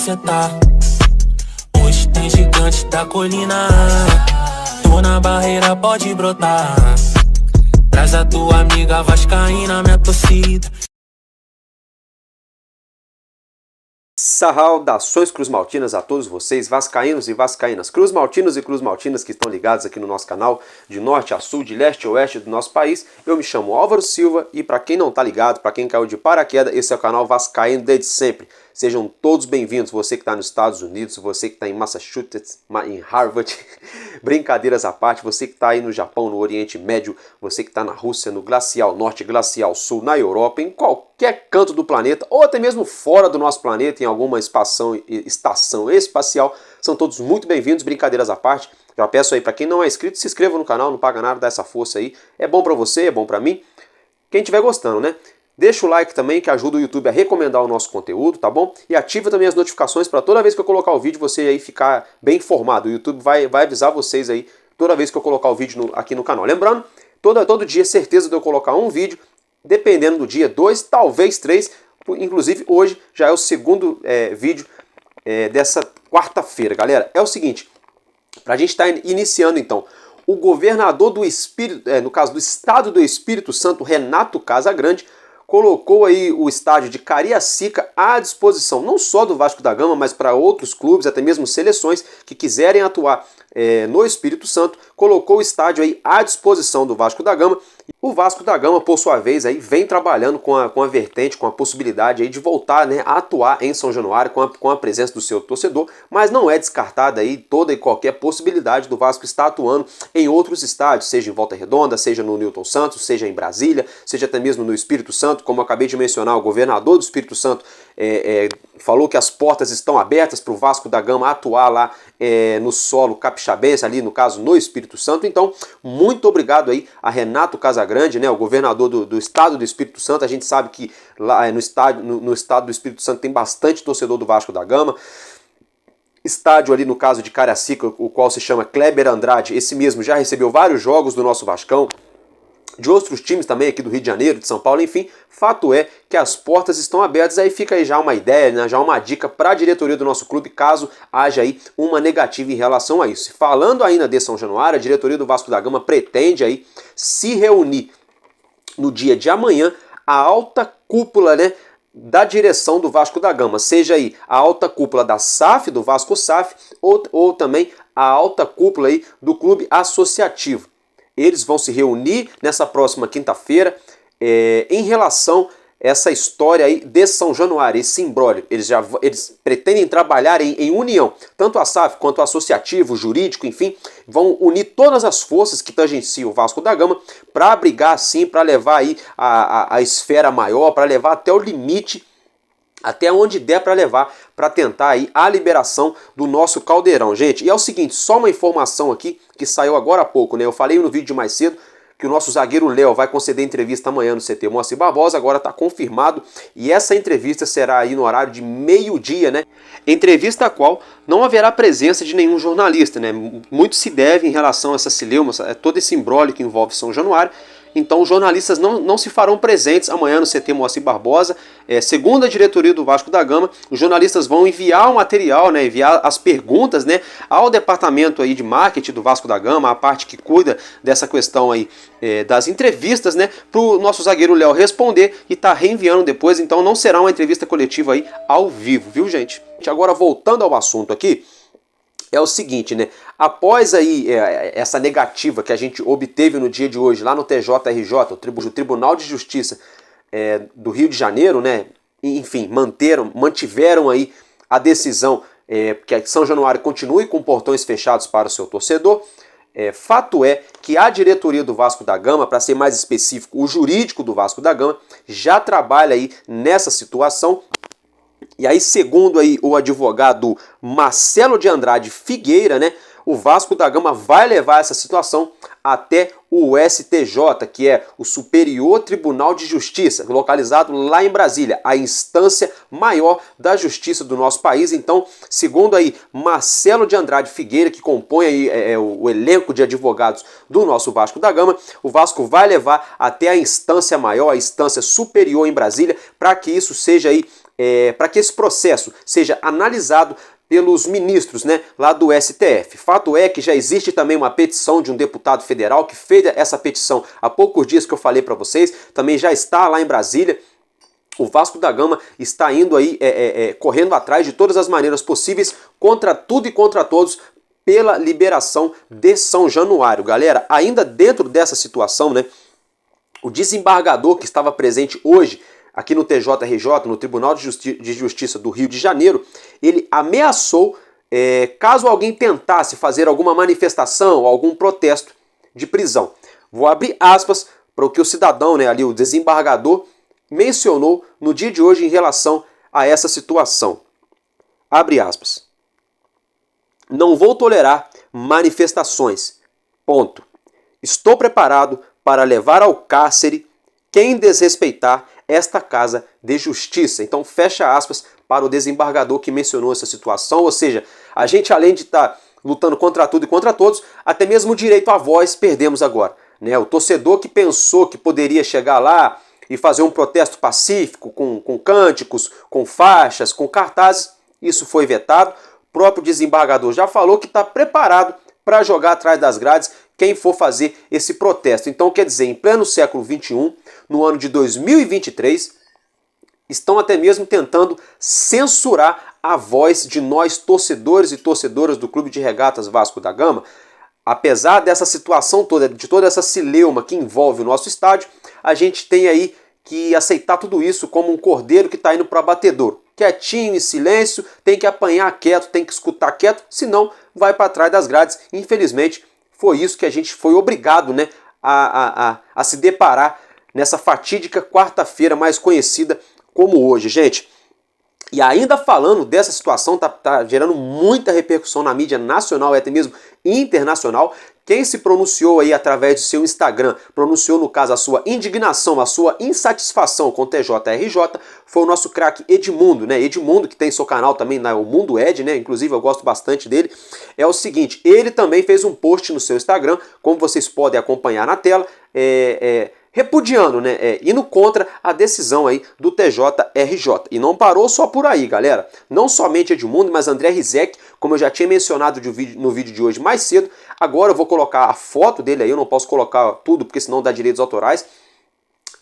cê tá. Hoje tem gigante da colina. Tô na barreira, pode brotar. Traz a tua amiga vascaína, minha torcida. Saudações cruzmaltinas a todos vocês, vascaínos e vascaínas, cruzmaltinos e cruzmaltinas que estão ligados aqui no nosso canal, de norte a sul, de leste a oeste do nosso país. Eu me chamo Álvaro Silva e para quem não está ligado, para quem caiu de paraquedas, esse é o canal Vascaíno desde sempre. Sejam todos bem-vindos, você que está nos Estados Unidos, você que está em Massachusetts, em Harvard, brincadeiras à parte, você que está aí no Japão, no Oriente Médio, você que está na Rússia, no Glacial Norte, Glacial Sul, na Europa, em qualquer canto do planeta, ou até mesmo fora do nosso planeta, em alguma estação espacial, são todos muito bem-vindos, brincadeiras à parte. Já peço aí, para quem não é inscrito, se inscreva no canal, não paga nada, dá essa força aí, é bom para você, é bom para mim, quem estiver gostando, né? Deixa o like também, que ajuda o YouTube a recomendar o nosso conteúdo, tá bom? E ativa também as notificações para toda vez que eu colocar o vídeo você aí ficar bem informado. O YouTube vai avisar vocês aí toda vez que eu colocar o vídeo aqui no canal. Lembrando, todo dia certeza de eu colocar um vídeo, dependendo do dia, 2, talvez 3. Inclusive hoje já é o segundo vídeo dessa quarta-feira, galera. É o seguinte, pra gente estar iniciando então, o governador do no caso do estado do Espírito Santo, Renato Casagrande, colocou aí o estádio de Cariacica à disposição, não só do Vasco da Gama, mas para outros clubes, até mesmo seleções que quiserem atuar no Espírito Santo, colocou o estádio aí à disposição do Vasco da Gama. O Vasco da Gama, por sua vez, aí, vem trabalhando com a vertente, com a possibilidade aí de voltar, né, a atuar em São Januário com a presença do seu torcedor, mas não é descartada aí toda e qualquer possibilidade do Vasco estar atuando em outros estádios, seja em Volta Redonda, seja no Newton Santos, seja em Brasília, seja até mesmo no Espírito Santo. Como eu acabei de mencionar, o governador do Espírito Santo falou que as portas estão abertas para o Vasco da Gama atuar lá no solo capixabense, ali no caso no Espírito Santo. Então, muito obrigado aí a Renato Casagrande, né, o governador do estado do Espírito Santo. A gente sabe que lá no estado do Espírito Santo tem bastante torcedor do Vasco da Gama. Estádio ali no caso de Cariacica, o qual se chama Kleber Andrade, esse mesmo já recebeu vários jogos do nosso Vascão, de outros times também aqui do Rio de Janeiro, de São Paulo, enfim, fato é que as portas estão abertas. Aí fica aí já uma ideia, né, já uma dica para a diretoria do nosso clube, caso haja aí uma negativa em relação a isso. Falando ainda de São Januário, a diretoria do Vasco da Gama pretende aí se reunir no dia de amanhã, a alta cúpula, né, da direção do Vasco da Gama, seja aí a alta cúpula da SAF, do Vasco SAF, ou também a alta cúpula aí do clube associativo. Eles vão se reunir nessa próxima quinta-feira em relação a essa história aí de São Januário, esse imbróglio. Eles pretendem trabalhar em união, tanto a SAF quanto o associativo, o jurídico, enfim, vão unir todas as forças que tangenciam o Vasco da Gama para brigar sim, para levar aí a esfera maior, para levar até o limite, até onde der para levar, para tentar aí a liberação do nosso caldeirão, gente. E é o seguinte, só uma informação aqui que saiu agora há pouco, né? Eu falei no vídeo mais cedo que o nosso zagueiro Léo vai conceder entrevista amanhã no CT Moacir Barbosa, agora está confirmado, e essa entrevista será aí no horário de meio-dia, né? Entrevista a qual não haverá presença de nenhum jornalista, né? Muito se deve em relação a essa celeuma, todo esse imbróglio que envolve São Januário. Então os jornalistas não se farão presentes amanhã no CT Moacir Barbosa. Segundo a diretoria do Vasco da Gama, os jornalistas vão enviar o material, né, enviar as perguntas, né, ao departamento aí de marketing do Vasco da Gama, a parte que cuida dessa questão aí das entrevistas, né, para o nosso zagueiro Léo responder e tá reenviando depois. Então não será uma entrevista coletiva aí ao vivo, viu, gente? Agora voltando ao assunto aqui, é o seguinte, né? Após aí essa negativa que a gente obteve no dia de hoje lá no TJRJ, o Tribunal de Justiça do Rio de Janeiro, né? Enfim, mantiveram aí a decisão que São Januário continue com portões fechados para o seu torcedor. Fato é que a diretoria do Vasco da Gama, para ser mais específico, o jurídico do Vasco da Gama, já trabalha aí nessa situação. E aí, segundo aí o advogado Marcelo de Andrade Figueira, né, o Vasco da Gama vai levar essa situação até o STJ, que é o Superior Tribunal de Justiça, localizado lá em Brasília, a instância maior da justiça do nosso país. Então, segundo aí Marcelo de Andrade Figueira, que compõe aí, o elenco de advogados do nosso Vasco da Gama, o Vasco vai levar até a instância maior, a instância superior em Brasília, para que isso seja aí para que esse processo seja analisado pelos ministros, né, lá do STF. Fato é que já existe também uma petição de um deputado federal que fez essa petição há poucos dias que eu falei para vocês, também já está lá em Brasília. O Vasco da Gama está indo aí, correndo atrás de todas as maneiras possíveis, contra tudo e contra todos, pela liberação de São Januário. Galera, ainda dentro dessa situação, né, o desembargador que estava presente hoje aqui no TJRJ, no Tribunal de Justiça do Rio de Janeiro, ele ameaçou, caso alguém tentasse fazer alguma manifestação, algum protesto, de prisão. Vou abrir aspas para o que o cidadão, né, ali, o desembargador, mencionou no dia de hoje em relação a essa situação. Abre aspas. Não vou tolerar manifestações. Ponto. Estou preparado para levar ao cárcere quem desrespeitar esta casa de justiça. Então fecha aspas para o desembargador que mencionou essa situação. Ou seja, a gente, além de estar lutando contra tudo e contra todos, até mesmo o direito à voz perdemos agora, né? O torcedor que pensou que poderia chegar lá e fazer um protesto pacífico, com cânticos, com faixas, com cartazes, isso foi vetado. O próprio desembargador já falou que está preparado para jogar atrás das grades quem for fazer esse protesto. Então, quer dizer, em pleno século XXI, no ano de 2023, estão até mesmo tentando censurar a voz de nós torcedores e torcedoras do Clube de Regatas Vasco da Gama. Apesar dessa situação toda, de toda essa celeuma que envolve o nosso estádio, a gente tem aí que aceitar tudo isso como um cordeiro que está indo para abatedouro. Quietinho, em silêncio, tem que apanhar quieto, tem que escutar quieto, senão vai para trás das grades. Infelizmente, foi isso que a gente foi obrigado, né, a se deparar nessa fatídica quarta-feira mais conhecida como hoje, gente. E ainda falando dessa situação, tá gerando muita repercussão na mídia nacional e até mesmo internacional. Quem se pronunciou aí através do seu Instagram, pronunciou no caso a sua indignação, a sua insatisfação com o TJRJ, foi o nosso craque Edmundo, né? Edmundo, que tem seu canal também, o Mundo Ed, né? Inclusive eu gosto bastante dele. É o seguinte, ele também fez um post no seu Instagram, como vocês podem acompanhar na tela, repudiando, né, indo contra a decisão aí do TJRJ. E não parou só por aí, galera. Não somente Edmundo, mas André Rizek, como eu já tinha mencionado no vídeo de hoje mais cedo. Agora eu vou colocar a foto dele aí, eu não posso colocar tudo, porque senão dá direitos autorais.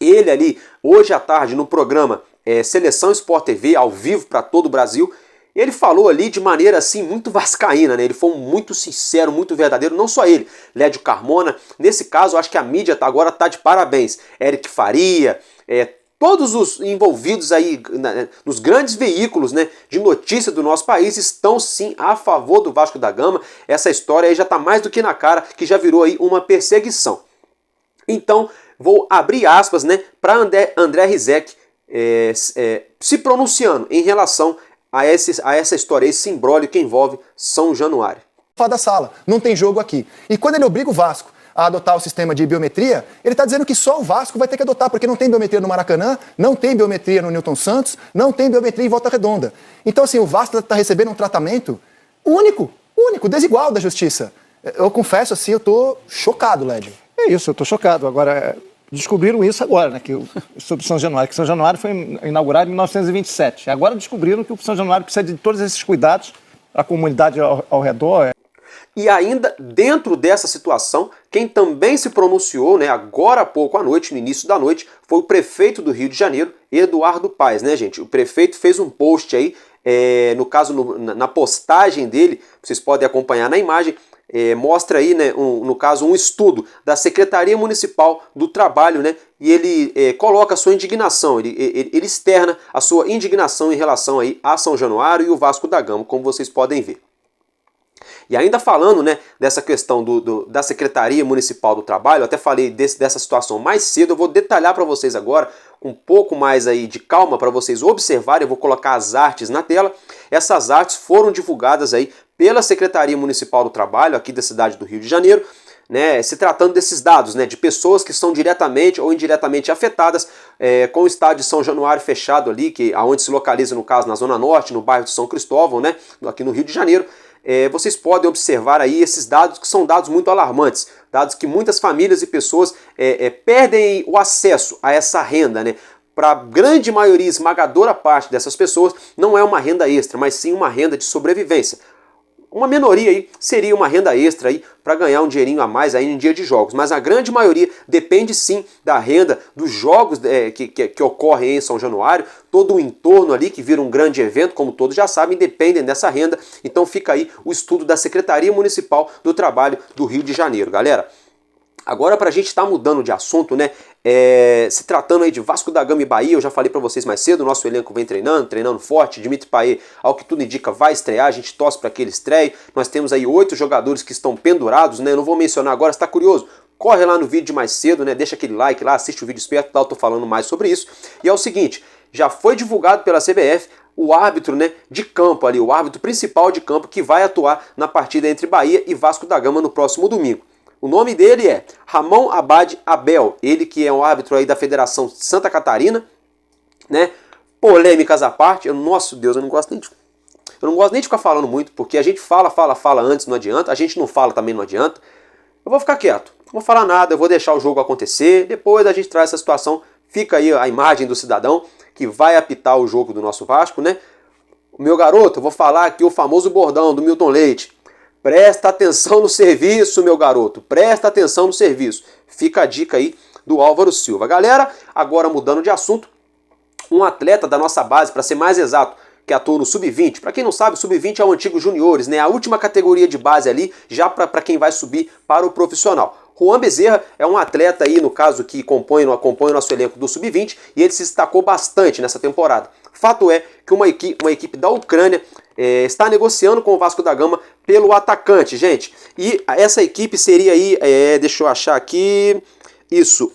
Ele ali, hoje à tarde, no programa Seleção Sport TV, ao vivo para todo o Brasil, ele falou ali de maneira assim muito vascaína, né? Ele foi muito sincero, muito verdadeiro, não só ele, Lédio Carmona. Nesse caso, eu acho que a mídia agora tá de parabéns. Eric Faria, todos os envolvidos aí nos grandes veículos, né, de notícia do nosso país estão sim a favor do Vasco da Gama. Essa história aí já tá mais do que na cara, que já virou aí uma perseguição. Então, vou abrir aspas, né, para André Rizek se pronunciando em relação a essa história, esse imbróglio que envolve São Januário. Da sala, não tem jogo aqui. E quando ele obriga o Vasco a adotar o sistema de biometria, ele está dizendo que só o Vasco vai ter que adotar, porque não tem biometria no Maracanã, não tem biometria no Newton Santos, não tem biometria em Volta Redonda. Então, assim, o Vasco está recebendo um tratamento único, desigual da justiça. Eu confesso, assim, eu estou chocado, Lédio. É isso, eu estou chocado. Agora, descobriram isso agora, né, sobre São Januário, que São Januário foi inaugurado em 1927. Agora descobriram que o São Januário precisa de todos esses cuidados, a comunidade ao redor. E ainda dentro dessa situação, quem também se pronunciou, né, agora há pouco à noite, no início da noite, foi o prefeito do Rio de Janeiro, Eduardo Paes, né, gente? O prefeito fez um post aí, no caso, na postagem dele, vocês podem acompanhar na imagem, mostra aí, né, no caso, um estudo da Secretaria Municipal do Trabalho, né, e ele coloca a sua indignação, ele externa a sua indignação em relação aí a São Januário e o Vasco da Gama, como vocês podem ver. E ainda falando, né, dessa questão da Secretaria Municipal do Trabalho, eu até falei dessa situação mais cedo, eu vou detalhar para vocês agora, com um pouco mais aí de calma, para vocês observarem, eu vou colocar as artes na tela. Essas artes foram divulgadas aí pela Secretaria Municipal do Trabalho, aqui da cidade do Rio de Janeiro, né, se tratando desses dados, né, de pessoas que são diretamente ou indiretamente afetadas com o estádio de São Januário fechado ali, aonde se localiza, no caso, na Zona Norte, no bairro de São Cristóvão, né, aqui no Rio de Janeiro. Vocês podem observar aí esses dados que são dados muito alarmantes, dados que muitas famílias e pessoas perdem o acesso a essa renda, né? para a grande maioria, esmagadora parte dessas pessoas, não é uma renda extra, mas sim uma renda de sobrevivência. Uma minoria aí seria uma renda extra aí para ganhar um dinheirinho a mais aí em dia de jogos, mas a grande maioria depende sim da renda dos jogos que ocorrem em São Januário, todo o entorno ali que vira um grande evento, como todos já sabem, dependem dessa renda. Então fica aí o estudo da Secretaria Municipal do Trabalho do Rio de Janeiro, galera. Agora, para a gente estar mudando de assunto, né? Se tratando aí de Vasco da Gama e Bahia, eu já falei para vocês mais cedo, o nosso elenco vem treinando forte. Dmitry Payet, ao que tudo indica, vai estrear, a gente torce para que ele estreie. Nós temos aí 8 jogadores que estão pendurados, né? Eu não vou mencionar agora, se está curioso, corre lá no vídeo de mais cedo, né? Deixa aquele like lá, assiste o vídeo esperto, tá? Eu tô falando mais sobre isso. E é o seguinte, já foi divulgado pela CBF o árbitro, né, de campo ali, o árbitro principal de campo que vai atuar na partida entre Bahia e Vasco da Gama no próximo domingo. O nome dele é Ramon Abad Abel, ele que é um árbitro aí da Federação Santa Catarina, né? Polêmicas à parte, nosso Deus, eu não gosto nem de ficar falando muito, porque a gente fala antes, não adianta, a gente não fala também, não adianta. Eu vou ficar quieto, não vou falar nada, eu vou deixar o jogo acontecer, depois a gente traz essa situação, fica aí a imagem do cidadão que vai apitar o jogo do nosso Vasco, né? O meu garoto, eu vou falar aqui o famoso bordão do Milton Leite. Presta atenção no serviço, meu garoto. Presta atenção no serviço. Fica a dica aí do Álvaro Silva. Galera, agora mudando de assunto, um atleta da nossa base, para ser mais exato, que atua no Sub-20. Para quem não sabe, o Sub-20 é o antigo Juniores, né? A última categoria de base ali, já para quem vai subir para o profissional. Juan Bezerra é um atleta aí, no caso, que compõe o nosso elenco do Sub-20 e ele se destacou bastante nessa temporada. Fato é que uma equipe da Ucrânia está negociando com o Vasco da Gama pelo atacante, gente. E essa equipe seria aí, deixa eu achar aqui, isso,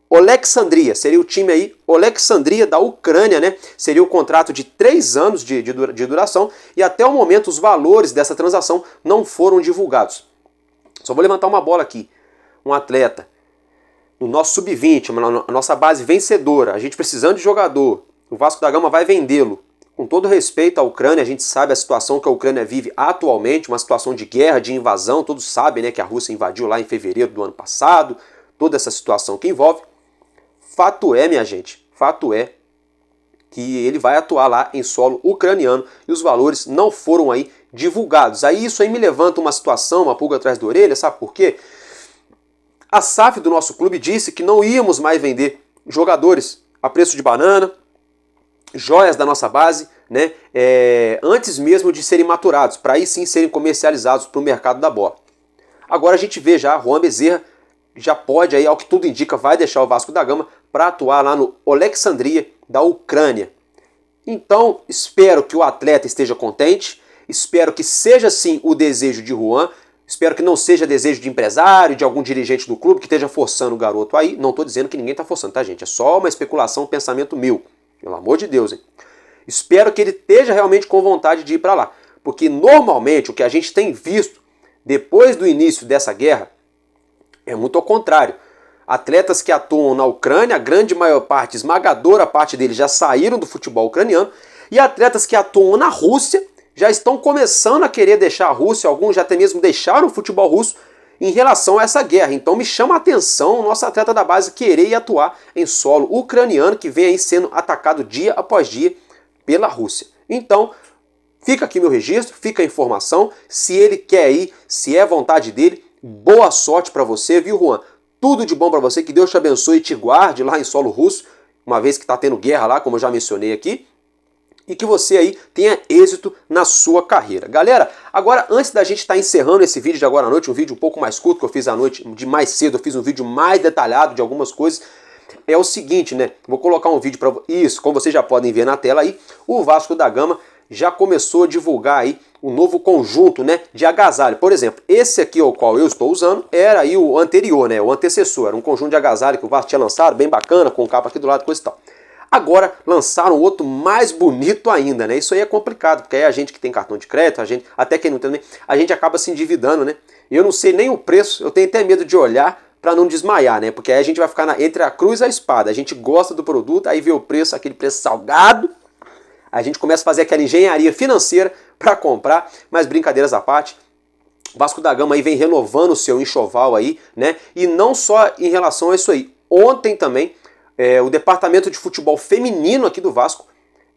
Oleksandria, seria o time aí, Oleksandria da Ucrânia, né? Seria o contrato de 3 anos de duração e até o momento os valores dessa transação não foram divulgados. Só vou levantar uma bola aqui. Um atleta no nosso Sub-20, a nossa base vencedora, a gente precisando de jogador, o Vasco da Gama vai vendê-lo. Com todo respeito à Ucrânia, a gente sabe a situação que a Ucrânia vive atualmente, uma situação de guerra, de invasão, todos sabem, né, que a Rússia invadiu lá em fevereiro do ano passado, toda essa situação que envolve. Fato é, minha gente, fato é que ele vai atuar lá em solo ucraniano e os valores não foram aí divulgados. Aí isso aí me levanta uma situação, uma pulga atrás da orelha, sabe por quê? A SAF do nosso clube disse que não íamos mais vender jogadores a preço de banana, joias da nossa base, né, antes mesmo de serem maturados, para aí sim serem comercializados para o mercado da bola. Agora a gente vê já, Juan Bezerra já pode, aí, ao que tudo indica, vai deixar o Vasco da Gama para atuar lá no Oleksandria da Ucrânia. Então, espero que o atleta esteja contente, espero que seja sim o desejo de Juan, espero que não seja desejo de empresário, de algum dirigente do clube que esteja forçando o garoto aí. Não estou dizendo que ninguém está forçando, tá, gente? É só uma especulação, um pensamento meu. Pelo amor de Deus, hein? Espero que ele esteja realmente com vontade de ir para lá. Porque normalmente o que a gente tem visto depois do início dessa guerra é muito ao contrário. Atletas que atuam na Ucrânia, a grande maior parte, esmagadora parte deles já saíram do futebol ucraniano. E atletas que atuam na Rússia já estão começando a querer deixar a Rússia, alguns já até mesmo deixaram o futebol russo em relação a essa guerra. Então me chama a atenção o nosso atleta da base querer ir atuar em solo ucraniano que vem aí sendo atacado dia após dia pela Rússia. Então fica aqui meu registro, fica a informação, se ele quer ir, se é vontade dele, boa sorte para você, viu, Juan? Tudo de bom para você, que Deus te abençoe e te guarde lá em solo russo, uma vez que está tendo guerra lá, como eu já mencionei aqui, e que você aí tenha êxito na sua carreira. Galera, agora antes da gente estar encerrando esse vídeo de agora à noite, um vídeo um pouco mais curto que eu fiz à noite, de mais cedo, eu fiz um vídeo mais detalhado de algumas coisas, é o seguinte, né? Vou colocar um vídeo para isso, como vocês já podem ver na tela aí, o Vasco da Gama já começou a divulgar aí um novo conjunto, né, de agasalho. Por exemplo, esse aqui o qual eu estou usando era aí o anterior, né, o antecessor, era um conjunto de agasalho que o Vasco tinha lançado, bem bacana, com capa aqui do lado, coisa e tal. Agora lançaram outro mais bonito ainda, né? Isso aí é complicado, porque aí a gente que tem cartão de crédito, a gente, até quem não tem, a gente acaba se endividando, né? Eu não sei nem o preço, eu tenho até medo de olhar para não desmaiar, né? Porque aí a gente vai ficar entre a cruz e a espada. A gente gosta do produto, aí vê o preço, aquele preço salgado, a gente começa a fazer aquela engenharia financeira para comprar, mas brincadeiras à parte, o Vasco da Gama aí vem renovando o seu enxoval aí, né? E não só em relação a isso aí. Ontem também o departamento de futebol feminino aqui do Vasco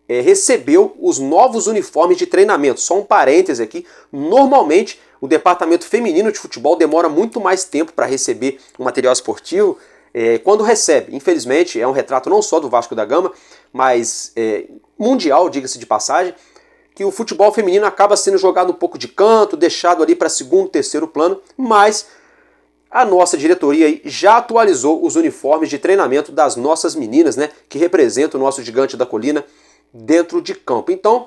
recebeu os novos uniformes de treinamento. Só um parêntese aqui, normalmente o departamento feminino de futebol demora muito mais tempo para receber o material esportivo quando recebe. Infelizmente, é um retrato não só do Vasco da Gama, mas mundial, diga-se de passagem, que o futebol feminino acaba sendo jogado um pouco de canto, deixado ali para segundo, terceiro plano, mas a nossa diretoria aí já atualizou os uniformes de treinamento das nossas meninas, né, que representam o nosso gigante da colina dentro de campo. Então,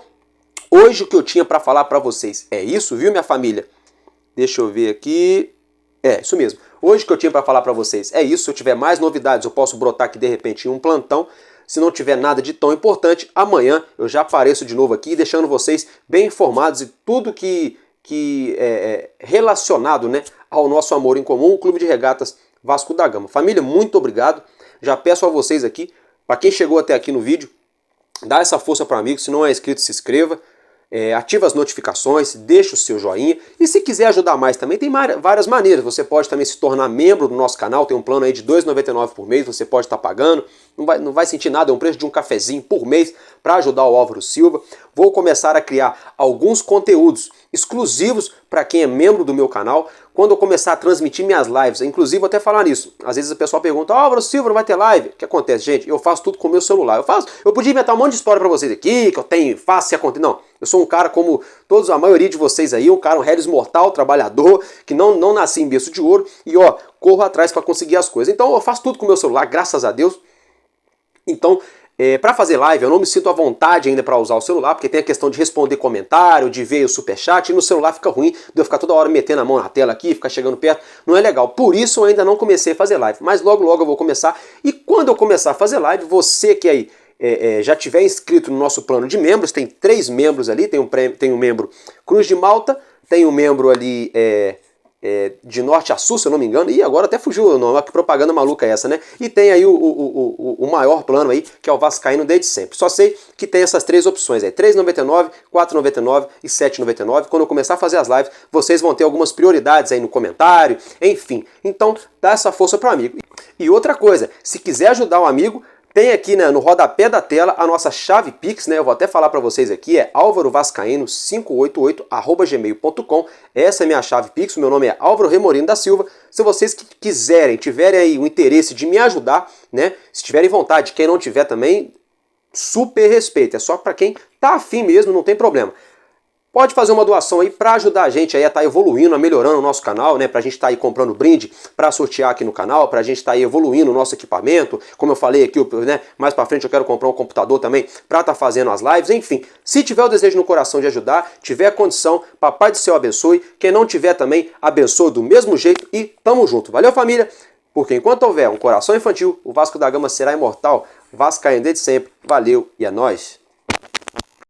hoje o que eu tinha para falar para vocês é isso, viu, minha família? Deixa eu ver aqui. Isso mesmo. Hoje o que eu tinha para falar para vocês é isso. Se eu tiver mais novidades, eu posso brotar aqui de repente em um plantão. Se não tiver nada de tão importante, amanhã eu já apareço de novo aqui, deixando vocês bem informados de tudo que é relacionado, né, ao nosso amor em comum, o Clube de Regatas Vasco da Gama. Família, muito obrigado. Já peço a vocês aqui, para quem chegou até aqui no vídeo, dá essa força para o amigo. Se não é inscrito, se inscreva. Ativa as notificações, deixa o seu joinha, e se quiser ajudar mais também, tem várias maneiras. Você pode também se tornar membro do nosso canal, tem um plano aí de R$ 2,99 por mês, você pode estar pagando, não vai sentir nada, é um preço de um cafezinho por mês para ajudar o Álvaro Silva. Vou começar a criar alguns conteúdos exclusivos para quem é membro do meu canal, quando eu começar a transmitir minhas lives, inclusive vou até falar nisso. Às vezes o pessoal pergunta, Álvaro Silva, não vai ter live? O que acontece, gente? Eu faço tudo com o meu celular. Eu podia inventar um monte de história para vocês aqui, que eu tenho, faço, se acontecer. Não, eu sou um cara como todos, a maioria de vocês aí, um Hellis mortal, trabalhador, que não nasci em berço de ouro, e corro atrás para conseguir as coisas. Então eu faço tudo com o meu celular, graças a Deus. Então, para fazer live, eu não me sinto à vontade ainda para usar o celular, porque tem a questão de responder comentário, de ver o superchat, e no celular fica ruim de eu ficar toda hora metendo a mão na tela aqui, ficar chegando perto, não é legal. Por isso eu ainda não comecei a fazer live, mas logo logo eu vou começar, e quando eu começar a fazer live, você que aí já tiver inscrito no nosso plano de membros, tem 3 membros ali, tem um membro Cruz de Malta, tem um membro ali de Norte a Sul, se eu não me engano, e agora até fugiu o nome, que propaganda maluca é essa, né? E tem aí o maior plano aí, que é o Vascaíno desde sempre. Só sei que tem essas 3 opções aí, R$ 3,99, R$ 4,99 e R$ 7,99. Quando eu começar a fazer as lives, vocês vão ter algumas prioridades aí no comentário, enfim. Então, dá essa força para o amigo. E outra coisa, se quiser ajudar um amigo, tem aqui, né, no rodapé da tela a nossa chave Pix, né? Eu vou até falar para vocês aqui, é alvarovascaíno588@gmail.com. Essa é minha chave Pix, o meu nome é Álvaro Remorino da Silva. Se vocês quiserem, tiverem aí o interesse de me ajudar, né? Se tiverem vontade, quem não tiver também, super respeito. É só para quem tá afim mesmo, não tem problema. Pode fazer uma doação aí para ajudar a gente aí a estar evoluindo, a melhorando o nosso canal, né? Pra gente estar aí comprando brinde para sortear aqui no canal, pra gente estar aí evoluindo o nosso equipamento. Como eu falei aqui, né? Mais pra frente eu quero comprar um computador também para estar fazendo as lives. Enfim, se tiver o desejo no coração de ajudar, tiver condição, Papai do Céu abençoe. Quem não tiver também, abençoe do mesmo jeito e tamo junto. Valeu, família? Porque enquanto houver um coração infantil, o Vasco da Gama será imortal. Vascaíno desde sempre. Valeu e é nóis.